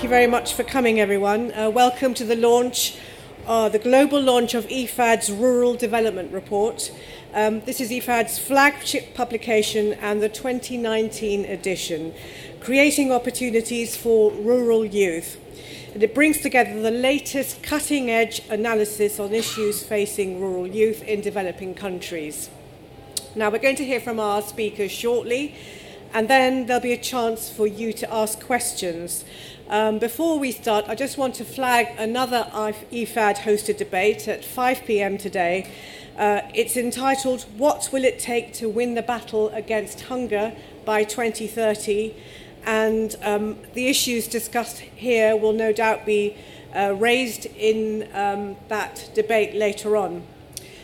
Thank you very much for coming, everyone. Welcome to the launch, the global launch of IFAD's Rural Development Report. This is IFAD's flagship publication and the 2019 edition, Creating Opportunities for Rural Youth. And it brings together the latest cutting-edge analysis on issues facing rural youth in developing countries. Now, we're going to hear from our speakers shortly, and then there'll be a chance for you to ask questions. Before we start, I just want to flag another IFAD-hosted debate at 5 p.m. today. It's entitled, What Will It Take to Win the Battle Against Hunger by 2030? And the issues discussed here will no doubt be raised in that debate later on.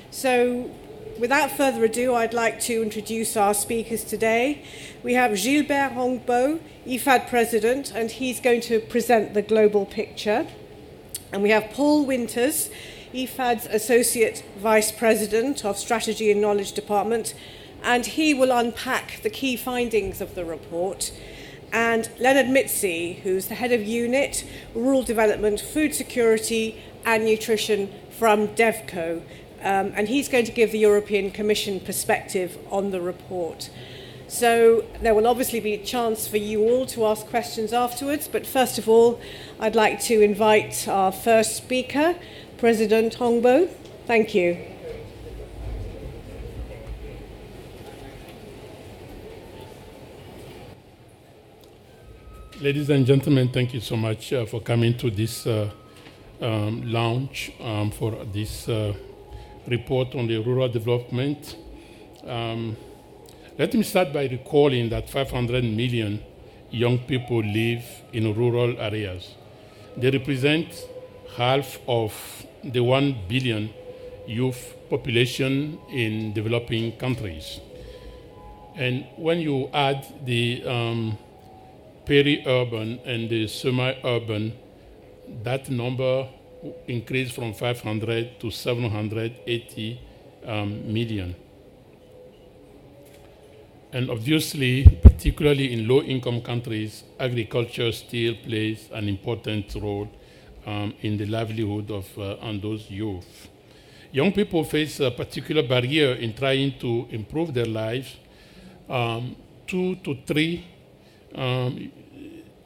So, without further ado, I'd like to introduce our speakers today. We have Gilbert Hongbo, IFAD President, and he's going to present the global picture. And we have Paul Winters, IFAD's Associate Vice President of Strategy and Knowledge Department, and he will unpack the key findings of the report. And Leonard Mitzi, who's the Head of Unit, Rural Development, Food Security and Nutrition from DevCo. And he's going to give the European Commission perspective on the report. So there will obviously be a chance for you all to ask questions afterwards, but first of all, I'd like to invite our first speaker, President Hongbo. Thank you. Ladies and gentlemen, thank you so much for coming to this launch for this report on the rural development. Let me start by recalling that 500 million young people live in rural areas. They represent half of the 1 billion youth population in developing countries. And when you add the peri-urban and the semi-urban, that number increased from 500 to 780 million. And obviously, particularly in low-income countries, agriculture still plays an important role in the livelihood of those youth. Young people face a particular barrier in trying to improve their lives, 2 to 3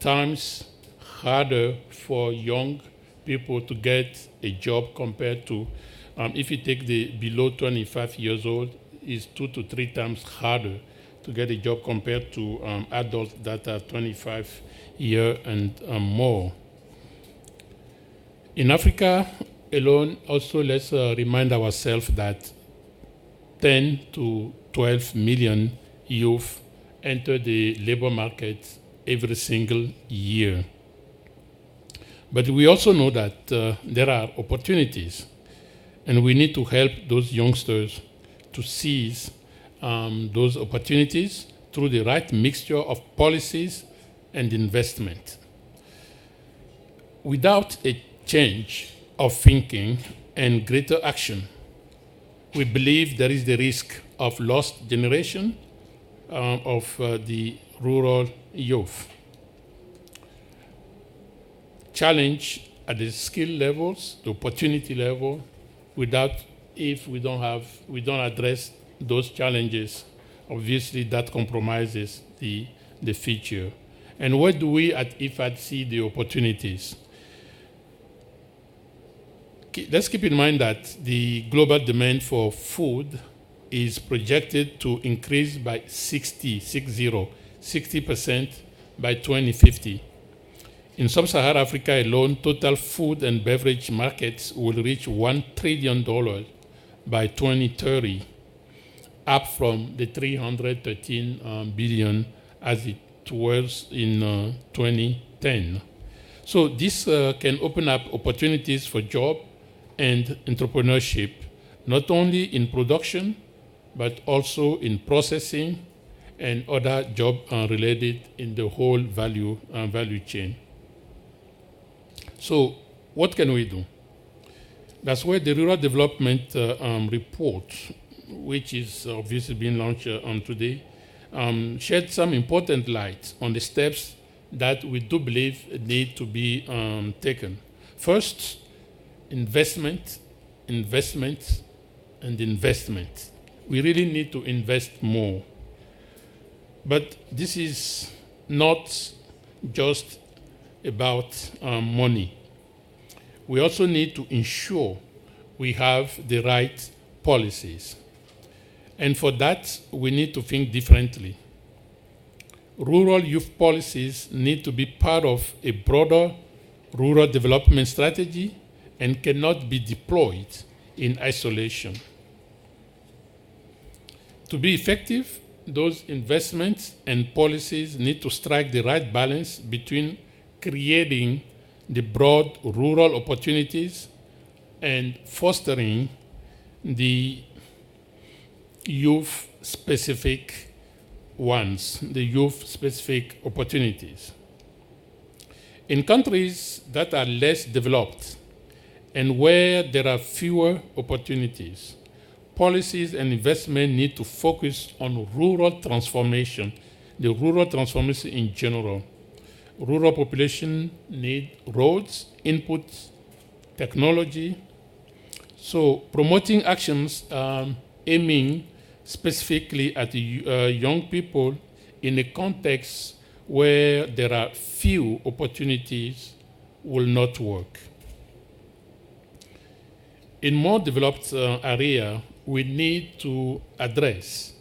times harder for young people to get a job compared to, if you take the below 25 years old, is 2 to 3 times harder to get a job compared to adults that are 25 years and more. In Africa alone, also let's remind ourselves that 10 to 12 million youth enter the labor market every single year. But we also know that there are opportunities, and we need to help those youngsters to seize those opportunities through the right mixture of policies and investment. Without a change of thinking and greater action, we believe there is the risk of lost generation of the rural youth. Challenge at the skill levels, the opportunity level, if we don't address those challenges, obviously that compromises the future. And where do we at IFAD see the opportunities? Let's keep in mind that the global demand for food is projected to increase by 60% by 2050. In sub-Saharan Africa alone, total food and beverage markets will reach $1 trillion by 2030, up from the 313 billion as it was in 2010. So this can open up opportunities for job and entrepreneurship, not only in production, but also in processing and other job related in the whole value chain. So what can we do? That's where the Rural Development Report, which is obviously being launched today, shed some important light on the steps that we do believe need to be taken. First, investment, investment, and investment. We really need to invest more. But this is not just about money. We also need to ensure we have the right policies. And for that, we need to think differently. Rural youth policies need to be part of a broader rural development strategy and cannot be deployed in isolation. To be effective, those investments and policies need to strike the right balance between creating the broad rural opportunities and fostering the youth-specific ones, the youth-specific opportunities. In countries that are less developed and where there are fewer opportunities, policies and investment need to focus on rural transformation, the rural transformation in general. Rural population need roads, inputs, technology. So promoting actions aiming specifically at young people in a context where there are few opportunities will not work. In more developed area, we need to address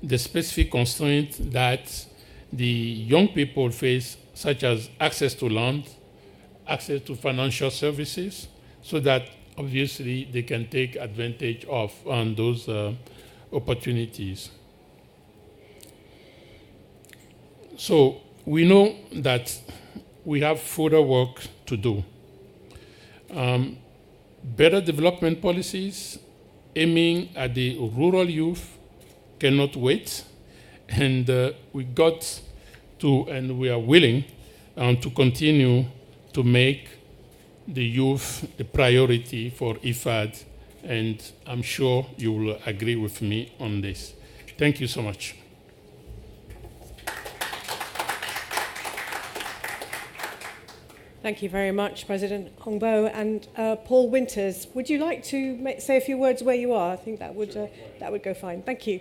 the specific constraints that the young people face, such as access to land, access to financial services, so that obviously they can take advantage of those opportunities. So we know that we have further work to do. Better development policies aiming at the rural youth cannot wait, and we got to, and we are willing to continue to make the youth a priority for IFAD, and I'm sure you will agree with me on this. Thank you so much. Thank you very much, President Hongbo. And Paul Winters, would you like to say a few words where you are? I think that would go fine. Thank you.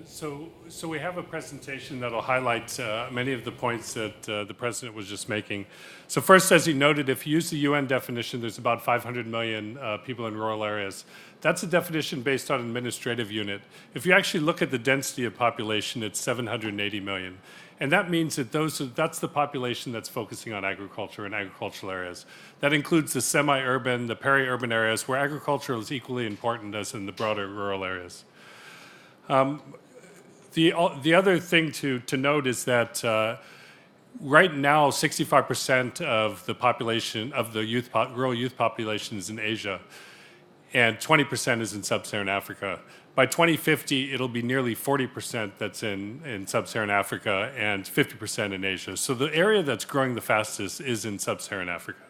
So we have a presentation that will highlight many of the points that the President was just making. So first, as he noted, if you use the UN definition, there's about 500 million people in rural areas. That's a definition based on an administrative unit. If you actually look at the density of population, it's 780 million. And that means that that's the population that's focusing on agriculture and agricultural areas. That includes the semi-urban, the peri-urban areas where agriculture is equally important as in the broader rural areas. The other thing to note is that right now, 65% of the population, of the rural youth population is in Asia, and 20% is in sub-Saharan Africa. By 2050, it'll be nearly 40% that's in sub-Saharan Africa and 50% in Asia. So the area that's growing the fastest is in sub-Saharan Africa.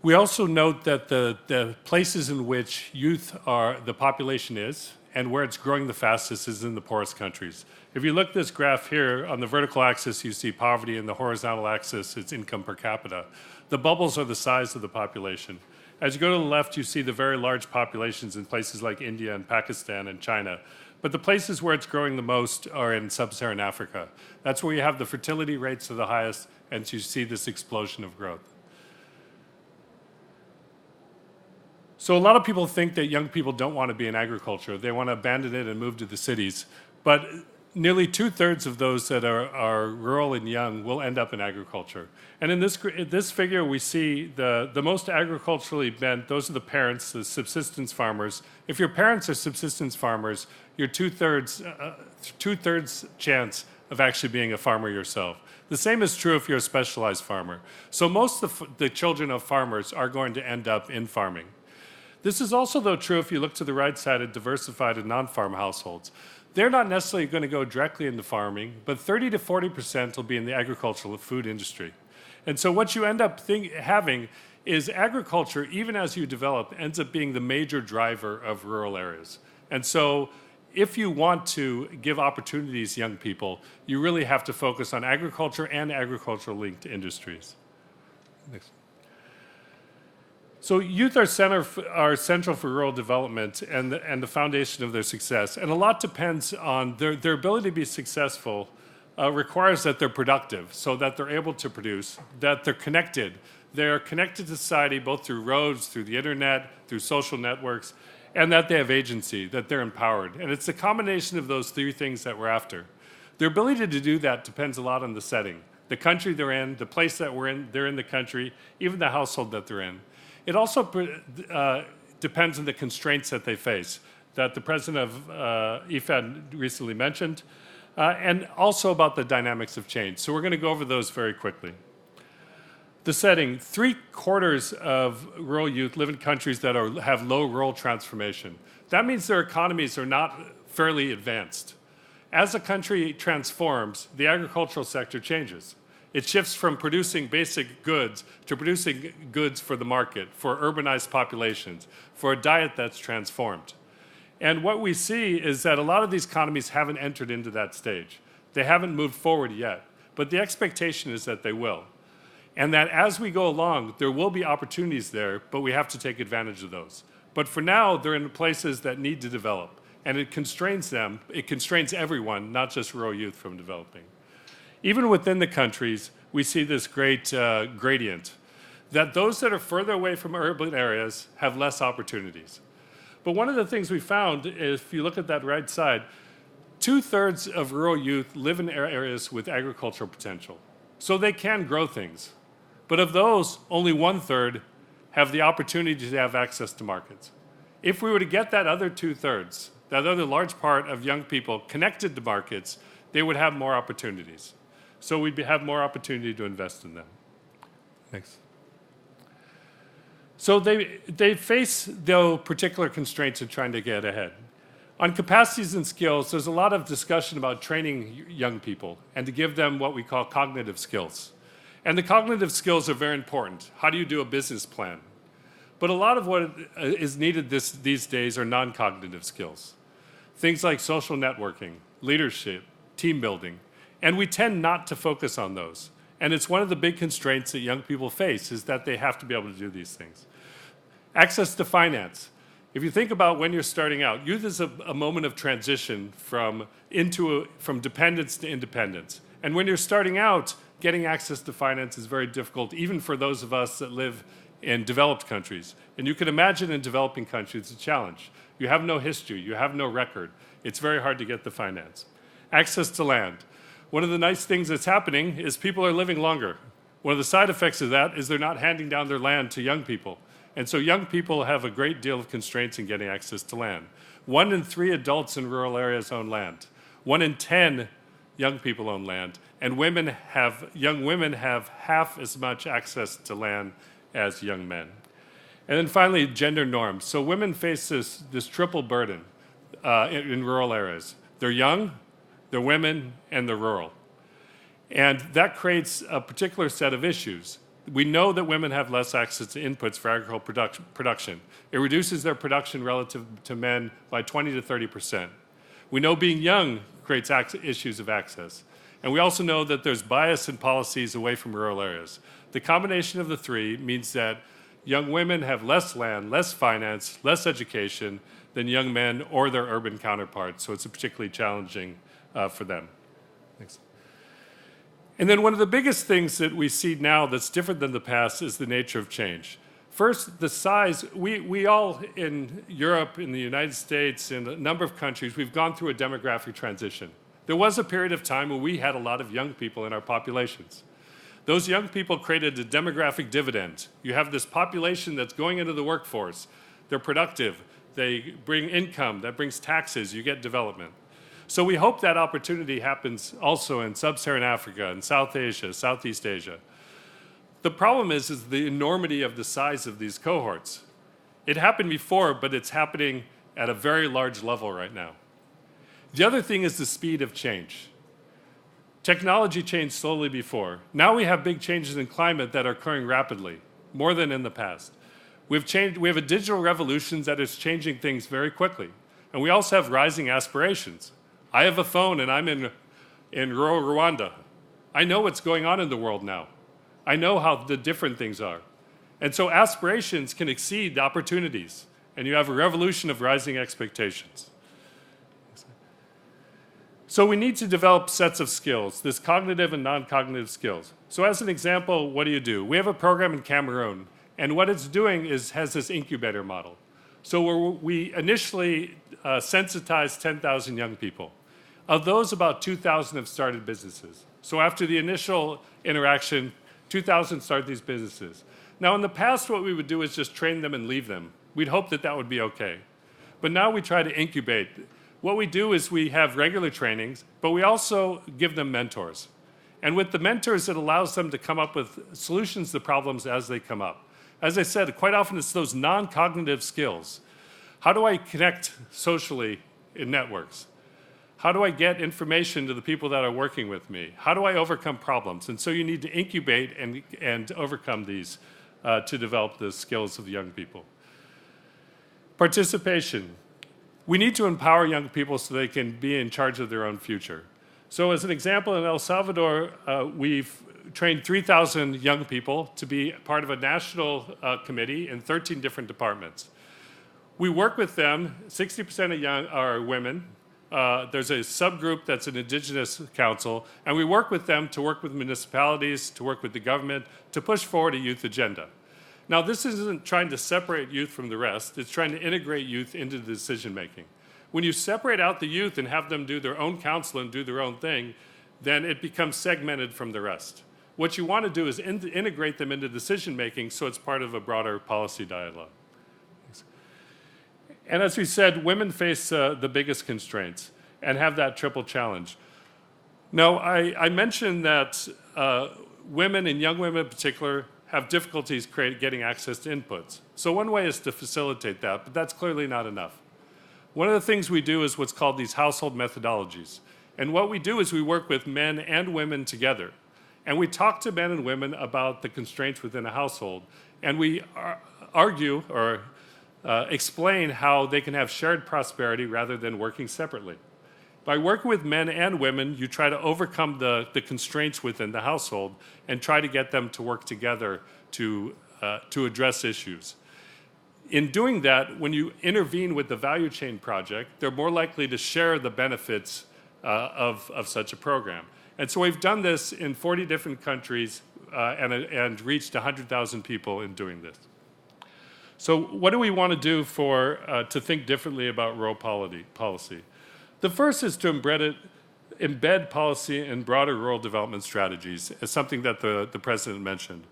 We also note that the places in which the population is, and where it's growing the fastest is in the poorest countries. If you look at this graph here, on the vertical axis you see poverty, and the horizontal axis is income per capita. The bubbles are the size of the population. As you go to the left, you see the very large populations in places like India and Pakistan and China. But the places where it's growing the most are in sub-Saharan Africa. That's where you have the fertility rates are the highest, and you see this explosion of growth. So a lot of people think that young people don't want to be in agriculture. They want to abandon it and move to the cities. But nearly 2/3 of those that are rural and young will end up in agriculture. And in this figure, we see the most agriculturally bent, those are the parents, the subsistence farmers. If your parents are subsistence farmers, you're two-thirds chance of actually being a farmer yourself. The same is true if you're a specialized farmer. So most of the children of farmers are going to end up in farming. This is also, though, true if you look to the right side at diversified and non-farm households. They're not necessarily going to go directly into farming, but 30 to 40% will be in the agricultural food industry. And so what you end up having is agriculture, even as you develop, ends up being the major driver of rural areas. And so if you want to give opportunities to young people, you really have to focus on agriculture and agricultural-linked industries. Next. So youth are central for rural development and the foundation of their success. And a lot depends on their ability to be successful requires that they're productive, so that they're able to produce, that they're connected. They're connected to society both through roads, through the internet, through social networks, and that they have agency, that they're empowered. And it's the combination of those three things that we're after. Their ability to do that depends a lot on the setting, the country they're in, the place that they're in the country, even the household that they're in. It also depends on the constraints that they face, that the president of EFAD recently mentioned, and also about the dynamics of change. So we're going to go over those very quickly. The setting, 3/4 of rural youth live in countries that have low rural transformation. That means their economies are not fairly advanced. As a country transforms, the agricultural sector changes. It shifts from producing basic goods to producing goods for the market, for urbanized populations, for a diet that's transformed. And what we see is that a lot of these economies haven't entered into that stage. They haven't moved forward yet, but the expectation is that they will. And that as we go along, there will be opportunities there, but we have to take advantage of those. But for now, they're in places that need to develop, and it constrains them, it constrains everyone, not just rural youth, from developing. Even within the countries, we see this great gradient, that those that are further away from urban areas have less opportunities. But one of the things we found is, if you look at that right side, 2/3 of rural youth live in areas with agricultural potential. So they can grow things. But of those, only 1/3 have the opportunity to have access to markets. If we were to get that other 2/3, that other large part of young people connected to markets, they would have more opportunities. So we'd have more opportunity to invest in them. Next. So they face, though, particular constraints in trying to get ahead. On capacities and skills, there's a lot of discussion about training young people and to give them what we call cognitive skills. And the cognitive skills are very important. How do you do a business plan? But a lot of what is needed these days are non-cognitive skills. Things like social networking, leadership, team building. And we tend not to focus on those. And it's one of the big constraints that young people face, is that they have to be able to do these things. Access to finance. If you think about when you're starting out, youth is a moment of transition from dependence to independence. And when you're starting out, getting access to finance is very difficult, even for those of us that live in developed countries. And you can imagine in developing countries, it's a challenge. You have no history, you have no record. It's very hard to get the finance. Access to land. One of the nice things that's happening is people are living longer. One of the side effects of that is they're not handing down their land to young people. And so young people have a great deal of constraints in getting access to land. 1 in 3 adults in rural areas own land. 1 in 10 young people own land. And young women have half as much access to land as young men. And then finally, gender norms. So women face this triple burden in rural areas. They're young, they're women, and they're rural. And that creates a particular set of issues. We know that women have less access to inputs for agricultural production. It reduces their production relative to men by 20 to 30%. We know being young creates issues of access. And we also know that there's bias in policies away from rural areas. The combination of the three means that young women have less land, less finance, less education than young men or their urban counterparts. So it's particularly challenging for them. Thanks. And then one of the biggest things that we see now that's different than the past is the nature of change. First, the size. We all in Europe, in the United States, in a number of countries, we've gone through a demographic transition. There was a period of time when we had a lot of young people in our populations. Those young people created a demographic dividend. You have this population that's going into the workforce. They're productive. They bring income. That brings taxes. You get development. So we hope that opportunity happens also in sub-Saharan Africa, in South Asia, Southeast Asia. The problem is the enormity of the size of these cohorts. It happened before, but it's happening at a very large level right now. The other thing is the speed of change. Technology changed slowly before. Now we have big changes in climate that are occurring rapidly, more than in the past. We have a digital revolution that is changing things very quickly. And we also have rising aspirations. I have a phone and I'm in rural Rwanda. I know what's going on in the world now. I know how the different things are. And so aspirations can exceed opportunities, and you have a revolution of rising expectations. So we need to develop sets of skills, this cognitive and non-cognitive skills. So as an example, what do? We have a program in Cameroon, and what it's doing is has this incubator model. So we initially sensitized 10,000 young people. Of those, about 2,000 have started businesses. So after the initial interaction, 2,000 start these businesses. Now in the past, what we would do is just train them and leave them. We'd hope that that would be okay. But now we try to incubate. What we do is we have regular trainings, but we also give them mentors. And with the mentors, it allows them to come up with solutions to problems as they come up. As I said, quite often it's those non-cognitive skills. How do I connect socially in networks? How do I get information to the people that are working with me? How do I overcome problems? And so you need to incubate and overcome these to develop the skills of the young people. Participation. We need to empower young people so they can be in charge of their own future. So as an example, in El Salvador, we've trained 3,000 young people to be part of a national committee in 13 different departments. We work with them, 60% of young are women. There's a subgroup that's an indigenous council, and we work with them to work with municipalities, to work with the government, to push forward a youth agenda. Now, this isn't trying to separate youth from the rest. It's trying to integrate youth into the decision-making. When you separate out the youth and have them do their own counsel and do their own thing, then it becomes segmented from the rest. What you want to do is integrate them into decision-making so it's part of a broader policy dialogue. And as we said, women face the biggest constraints and have that triple challenge. Now, I mentioned that women, and young women in particular, have difficulties getting access to inputs. So one way is to facilitate that, but that's clearly not enough. One of the things we do is what's called these household methodologies. And what we do is we work with men and women together. And we talk to men and women about the constraints within a household. And we argue or explain how they can have shared prosperity rather than working separately. By working with men and women, you try to overcome the constraints within the household and try to get them to work together to address issues. In doing that, when you intervene with the value chain project, they're more likely to share the benefits of such a program. And so we've done this in 40 different countries and reached 100,000 people in doing this. So what do we want to do to think differently about rural policy? The first is to embed policy in broader rural development strategies, as something that the president mentioned.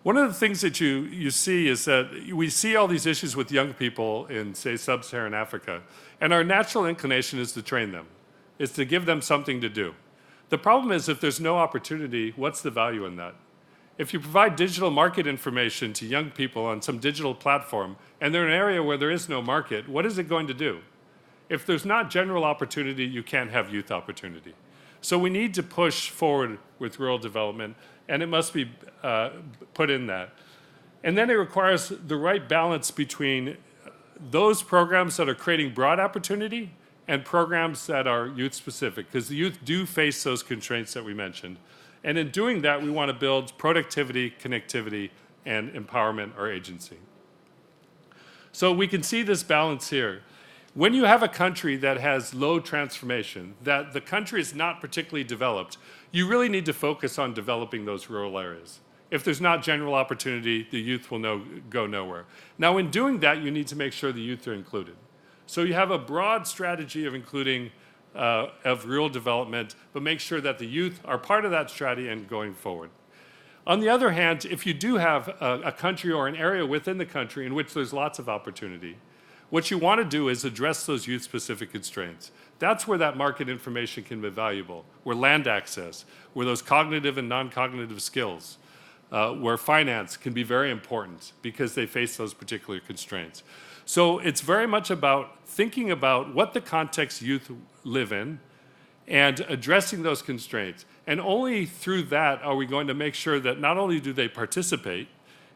One of the things that you see is that we see all these issues with young people in, say, sub-Saharan Africa, and our natural inclination is to train them, is to give them something to do. The problem is if there's no opportunity, what's the value in that? If you provide digital market information to young people on some digital platform, and they're in an area where there is no market, what is it going to do? If there's not general opportunity, you can't have youth opportunity. So we need to push forward with rural development, and it must be put in that. And then it requires the right balance between those programs that are creating broad opportunity and programs that are youth-specific, because the youth do face those constraints that we mentioned. And in doing that, we want to build productivity, connectivity, and empowerment or agency. So we can see this balance here. When you have a country that has low transformation, that the country is not particularly developed, you really need to focus on developing those rural areas. If there's not general opportunity, the youth will go nowhere. Now, in doing that, you need to make sure the youth are included. So you have a broad strategy of including of rural development, but make sure that the youth are part of that strategy and going forward. On the other hand, if you do have a country or an area within the country in which there's lots of opportunity, what you want to do is address those youth-specific constraints. That's where that market information can be valuable, where land access, where those cognitive and non-cognitive skills, where finance can be very important because they face those particular constraints. So it's very much about thinking about what the context youth live in and addressing those constraints. And only through that are we going to make sure that not only do they participate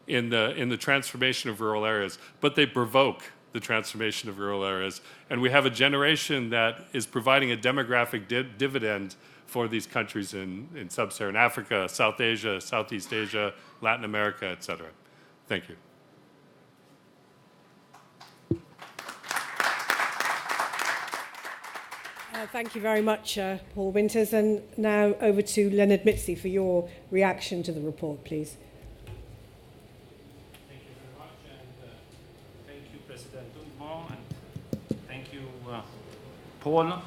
in the transformation of rural areas, but they provoke the transformation of rural areas. And we have a generation that is providing a demographic dividend for these countries in sub-Saharan Africa, South Asia, Southeast Asia, Latin America, et cetera. Thank you. Thank you very much, Paul Winters. And now over to Leonard Mitzi for your reaction to the report, please. Thank you very much, and thank you, President Ungbo, and thank you, Paul.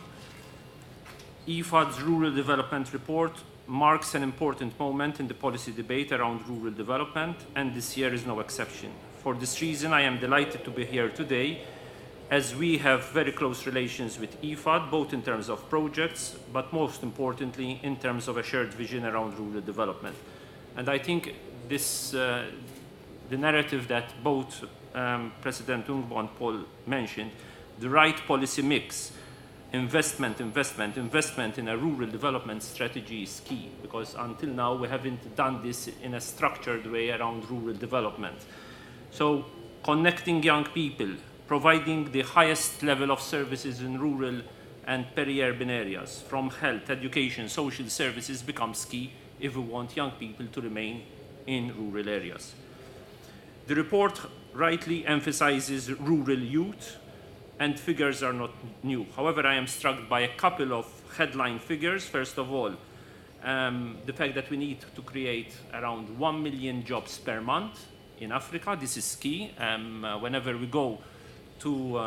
IFAD's Rural Development Report marks an important moment in the policy debate around rural development, and this year is no exception. For this reason, I am delighted to be here today, as we have very close relations with IFAD, both in terms of projects, but most importantly, in terms of a shared vision around rural development. And I think this, the narrative that both President Ungbo and Paul mentioned, the right policy mix, investment in a rural development strategy is key, because until now we haven't done this in a structured way around rural development. So connecting young people, providing the highest level of services in rural and peri-urban areas, from health, education, social services, becomes key if we want young people to remain in rural areas. The report rightly emphasizes rural youth, and figures are not new. However, I am struck by a couple of headline figures. First of all, the fact that we need to create around 1 million jobs per month in Africa. This is key. Whenever we go to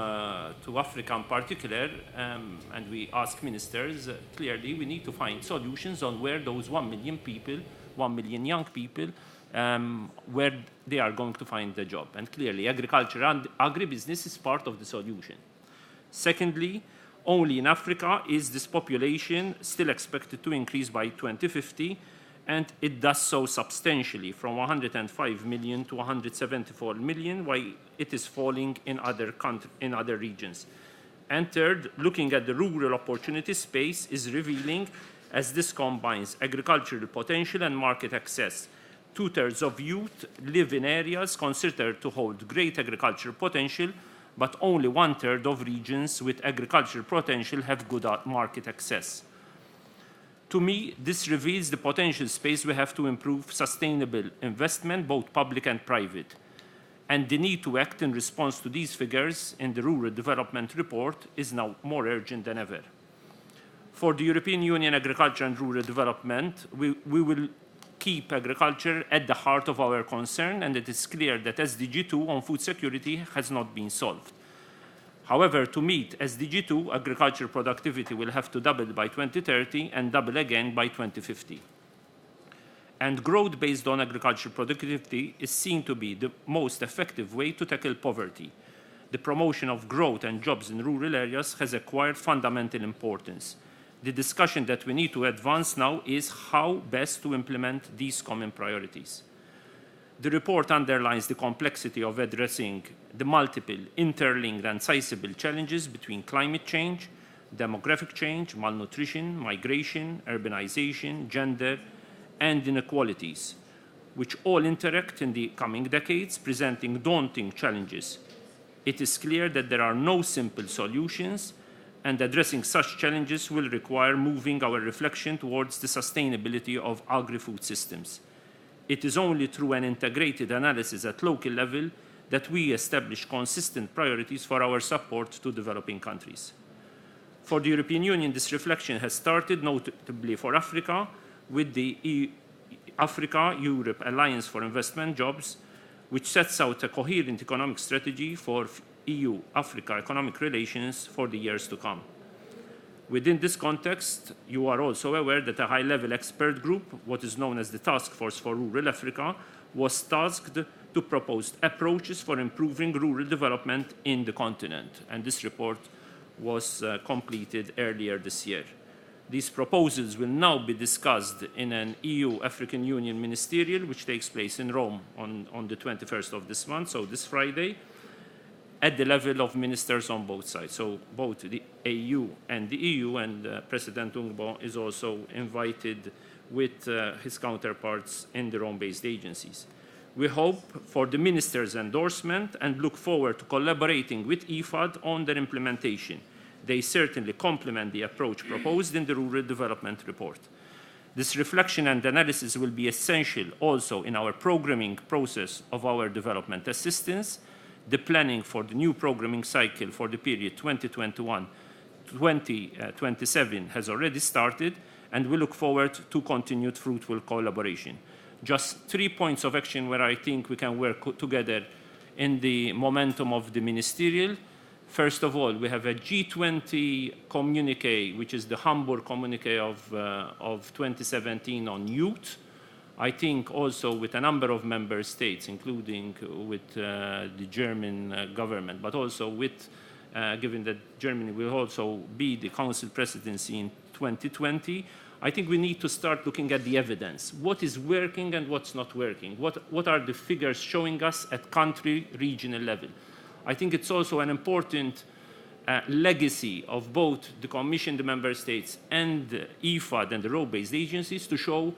Africa in particular, and we ask ministers, clearly we need to find solutions on where those 1 million people, 1 million young people, where they are going to find the job. And clearly agriculture and agribusiness is part of the solution. Secondly, only in Africa is this population still expected to increase by 2050, and it does so substantially, from 105 million to 174 million, while it is falling in other regions. And third, looking at the rural opportunity space is revealing, as this combines agricultural potential and market access. 2/3 of youth live in areas considered to hold great agricultural potential, but only 1/3 of regions with agricultural potential have good market access. To me, this reveals the potential space we have to improve sustainable investment, both public and private. And the need to act in response to these figures in the Rural Development Report is now more urgent than ever. For the European Union Agriculture and Rural Development, we will keep agriculture at the heart of our concern, and it is clear that SDG 2 on food security has not been solved. However, to meet SDG 2, agriculture productivity will have to double by 2030 and double again by 2050. And growth based on agricultural productivity is seen to be the most effective way to tackle poverty. The promotion of growth and jobs in rural areas has acquired fundamental importance. The discussion that we need to advance now is how best to implement these common priorities. The report underlines the complexity of addressing the multiple interlinked and sizable challenges between climate change, demographic change, malnutrition, migration, urbanization, gender, and inequalities, which all interact in the coming decades, presenting daunting challenges. It is clear that there are no simple solutions, and addressing such challenges will require moving our reflection towards the sustainability of agri-food systems. It is only through an integrated analysis at local level that we establish consistent priorities for our support to developing countries. For the European Union, this reflection has started, notably for Africa, with the Africa-Europe Alliance for Investment Jobs, which sets out a coherent economic strategy for EU-Africa economic relations for the years to come. Within this context, you are also aware that a high-level expert group, what is known as the Task Force for Rural Africa, was tasked to propose approaches for improving rural development in the continent, and this report was completed earlier this year. These proposals will now be discussed in an EU-African Union Ministerial, which takes place in Rome on the 21st of this month, so this Friday, at the level of ministers on both sides, so both the AU and the EU, and President Ungbo is also invited with his counterparts in the Rome-based agencies. We hope for the Minister's endorsement and look forward to collaborating with IFAD on their implementation. They certainly complement the approach proposed in the Rural Development Report. This reflection and analysis will be essential also in our programming process of our development assistance. The planning for the new programming cycle for the period 2021-2027 has already started, and we look forward to continued fruitful collaboration. Just 3 points of action where I think we can work together in the momentum of the ministerial. First of all, we have a G20 communique, which is the Hamburg communique of 2017 on youth. I think also with a number of member states, including with the German government, but also with, given that Germany will also be the Council presidency in 2020, I think we need to start looking at the evidence. What is working and what's not working? What are the figures showing us at country, regional level? I think it's also an important legacy of both the Commission, the Member States, and the IFAD and the role-based agencies to show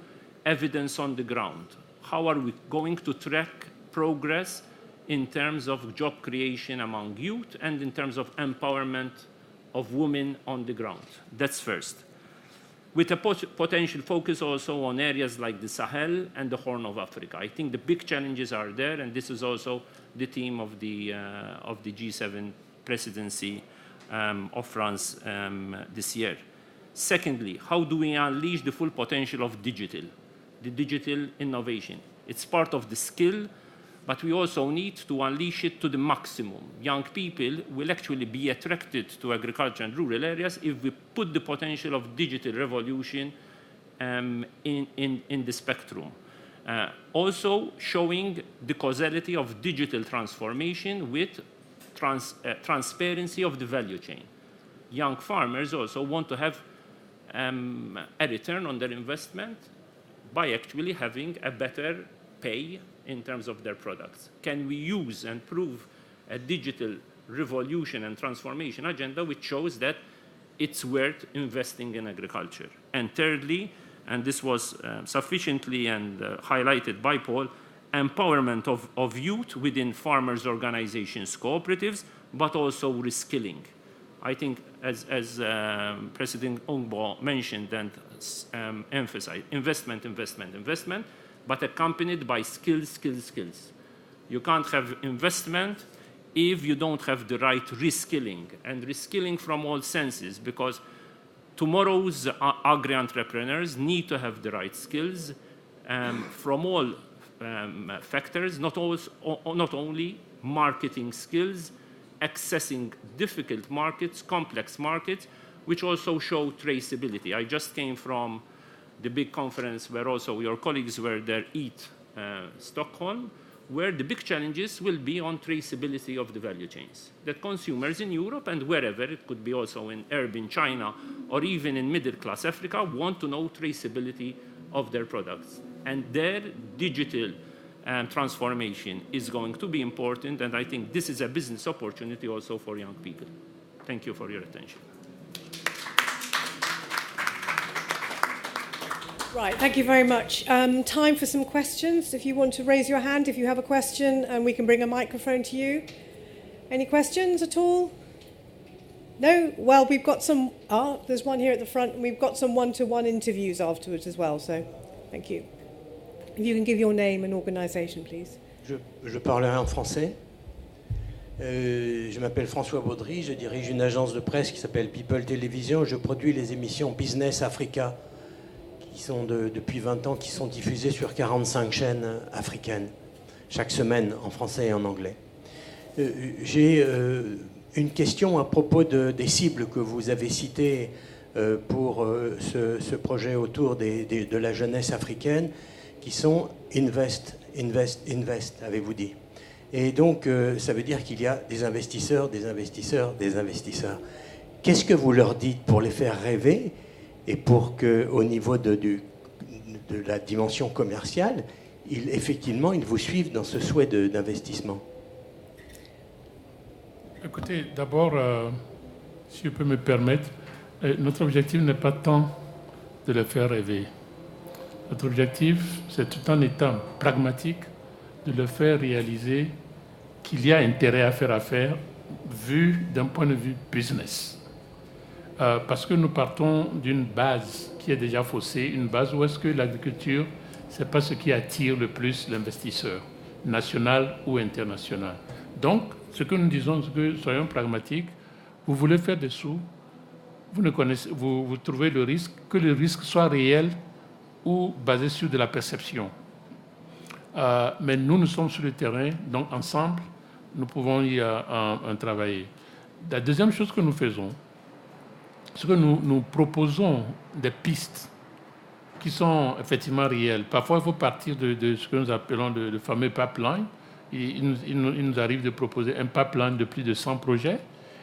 evidence on the ground. How are we going to track progress in terms of job creation among youth and in terms of empowerment of women on the ground? That's first. With a potential focus also on areas like the Sahel and the Horn of Africa. I think the big challenges are there, and this is also the theme of the G7 presidency of France this year. Secondly, how do we unleash the full potential of the digital innovation? It's part of the skill, but we also need to unleash it to the maximum. Young people will actually be attracted to agriculture and rural areas if we put the potential of digital revolution in the spectrum. Also showing the causality of digital transformation with transparency of the value chain. Young farmers also want to have a return on their investment by actually having a better pay in terms of their products. Can we use and prove a digital revolution and transformation agenda which shows that it's worth investing in agriculture? And thirdly, and this was sufficiently and highlighted by Paul, empowerment of youth within farmers' organizations, cooperatives, but also reskilling. I think as President Ongbo mentioned and emphasized, investment, but accompanied by skills. You can't have investment if you don't have the right reskilling, and reskilling from all senses, because tomorrow's agri-entrepreneurs need to have the right skills from all factors, not only marketing skills, accessing difficult markets, complex markets, which also show traceability. I just came from the big conference where also your colleagues were there, EAT Stockholm, where the big challenges will be on traceability of the value chains. That consumers in Europe and wherever, it could be also in urban China or even in middle-class Africa, want to know traceability of their products. And their digital transformation is going to be important, and I think this is a business opportunity also for young people. Thank you for your attention. Right, thank you very much. Time for some questions. If you want to raise your hand, if you have a question, and we can bring a microphone to you. Any questions at all? No? Well, we've got some... there's one here at the front, and we've got some one-to-one interviews afterwards as well, so thank you. If you can give your name and organisation, please. Je parlerai en français. Je m'appelle François Baudry, je dirige une agence de presse qui s'appelle People Television. Je produis les émissions Business Africa, qui sont depuis 20 ans, qui sont diffusées sur 45 chaînes africaines, chaque semaine en français et en anglais. J'ai une question à propos des cibles que vous avez citées pour ce projet autour de la jeunesse africaine, qui sont invest, avez-vous dit. Et donc, ça veut dire qu'il y a des investisseurs. Qu'est-ce que vous leur dites pour les faire rêver et pour qu'au niveau de la dimension commerciale, effectivement, ils vous suivent dans ce souhait d'investissement? Écoutez, d'abord, si je peux me permettre, notre objectif n'est pas tant de les faire rêver. Notre objectif, c'est tout en étant pragmatique, de leur faire réaliser qu'il y a intérêt à faire affaire vu d'un point de vue business. Parce que nous partons d'une base qui est déjà faussée, une base où est-ce que l'agriculture, ce n'est pas ce qui attire le plus l'investisseur, national ou international. Donc, ce que nous disons, c'est que soyons pragmatiques, vous voulez faire des sous, vous trouvez le risque, que le risque soit réel ou basé sur de la perception. Mais nous sommes sur le terrain, donc ensemble, nous pouvons y travailler. La deuxième chose que nous faisons, c'est que nous proposons des pistes qui sont effectivement réelles. Parfois, il faut partir de ce que nous appelons le fameux pipeline. Il nous arrive de proposer un pipeline de plus de 100 projets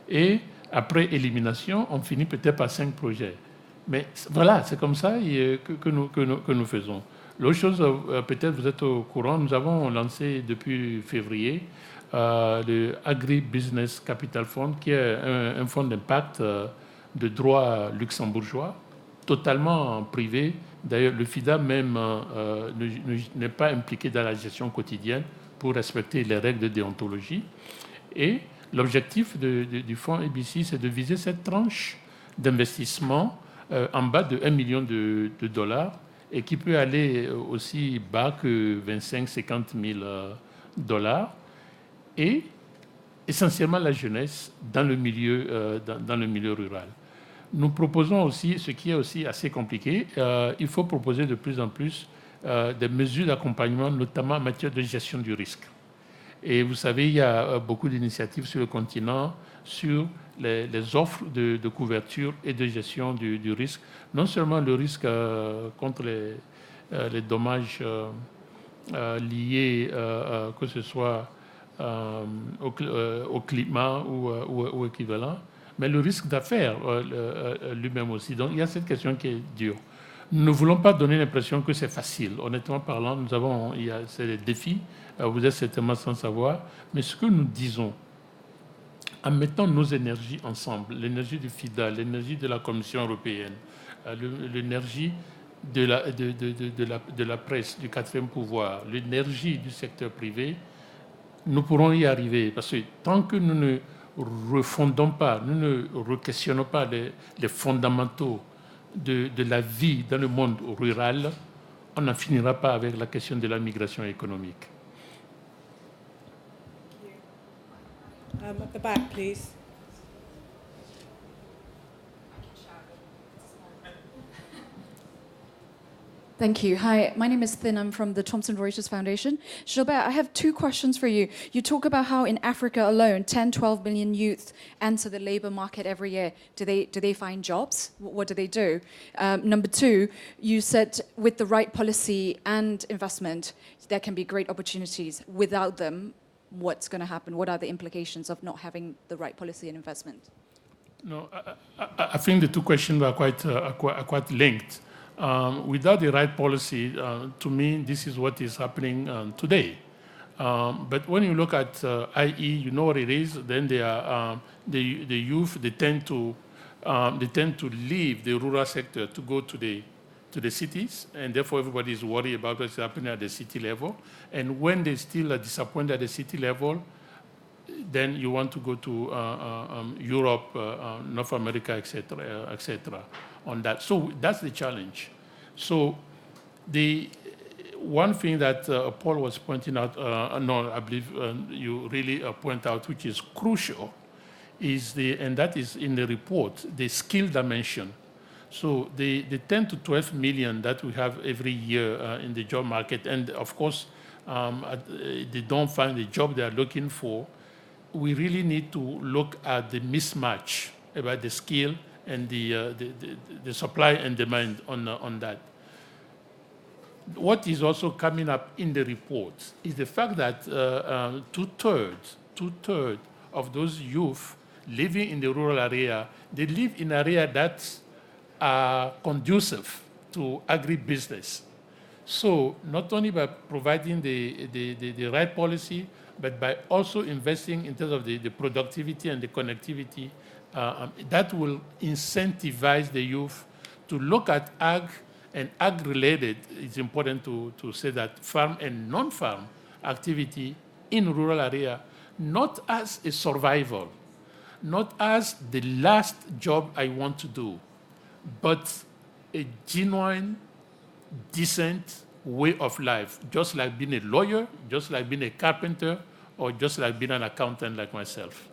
et après élimination, on finit peut-être par 5 projets. Mais voilà, c'est comme ça que nous faisons. L'autre chose, peut-être vous êtes au courant, nous avons lancé depuis février le Agri-Business Capital Fund, qui est un fonds d'impact de droit luxembourgeois, totalement privé. D'ailleurs, le FIDA même n'est pas impliqué dans la gestion quotidienne pour respecter les règles de déontologie. Et l'objectif du fonds ABC, c'est de viser cette tranche d'investissement en bas de 1 million de dollars et qui peut aller aussi bas que 25-50 000 dollars. Et essentiellement la jeunesse dans le milieu rural. Nous proposons aussi, ce qui est aussi assez compliqué, il faut proposer de plus en plus des mesures d'accompagnement, notamment en matière de gestion du risque. Et vous savez, il y a beaucoup d'initiatives sur le continent sur les offres de couverture et de gestion du risque. Non seulement le risque contre les dommages liés, que ce soit au climat ou équivalent, mais le risque d'affaires lui-même aussi. Donc il y a cette question qui est dure. Nous ne voulons pas donner l'impression que c'est facile. Honnêtement parlant, c'est des défis, vous êtes certainement sans savoir, mais ce que nous disons, en mettant nos énergies ensemble, l'énergie du FIDA, l'énergie de la Commission européenne, l'énergie de la presse, du quatrième pouvoir, l'énergie du secteur privé, nous pourrons y arriver. Parce que tant que nous ne refondons pas, nous ne re-questionnons pas les fondamentaux de la vie dans le monde rural, on n'en finira pas avec la question de la migration économique. At the back, please. Thank you. Hi, my name is Thin. I'm from the Thomson Reuters Foundation. Gilbert, I have 2 questions for you. You talk about how in Africa alone, 10-12 million youth enter the labor market every year. Do they find jobs? What do they do? Number 2, you said with the right policy and investment, there can be great opportunities. Without them, what's going to happen? What are the implications of not having the right policy and investment? No, I think the 2 questions are quite linked. Without the right policy, to me, this is what is happening today. But when you look at IE, you know what it is. Then they are the youth. They tend to leave the rural sector to go to the cities, and therefore everybody is worried about what's happening at the city level. And when they still are disappointed at the city level, then you want to go to Europe, North America, etc., etc. On that. So that's the challenge. So the one thing that Paul was pointing out, I believe you really point out, which is crucial, and that is in the report, the skill dimension. So the 10 to 12 million that we have every year in the job market, and of course, they don't find the job they are looking for, we really need to look at the mismatch about the skill and the supply and demand on that. What is also coming up in the report is the fact that two-thirds of those youth living in the rural area, they live in areas that are conducive to agribusiness. So not only by providing the right policy, but by also investing in terms of the productivity and the connectivity, that will incentivize the youth to look at ag and ag-related. It's important to say that farm and non-farm activity in rural area, not as a survival, not as the last job I want to do, but a genuine, decent way of life, just like being a lawyer, just like being a carpenter, or just like being an accountant like myself.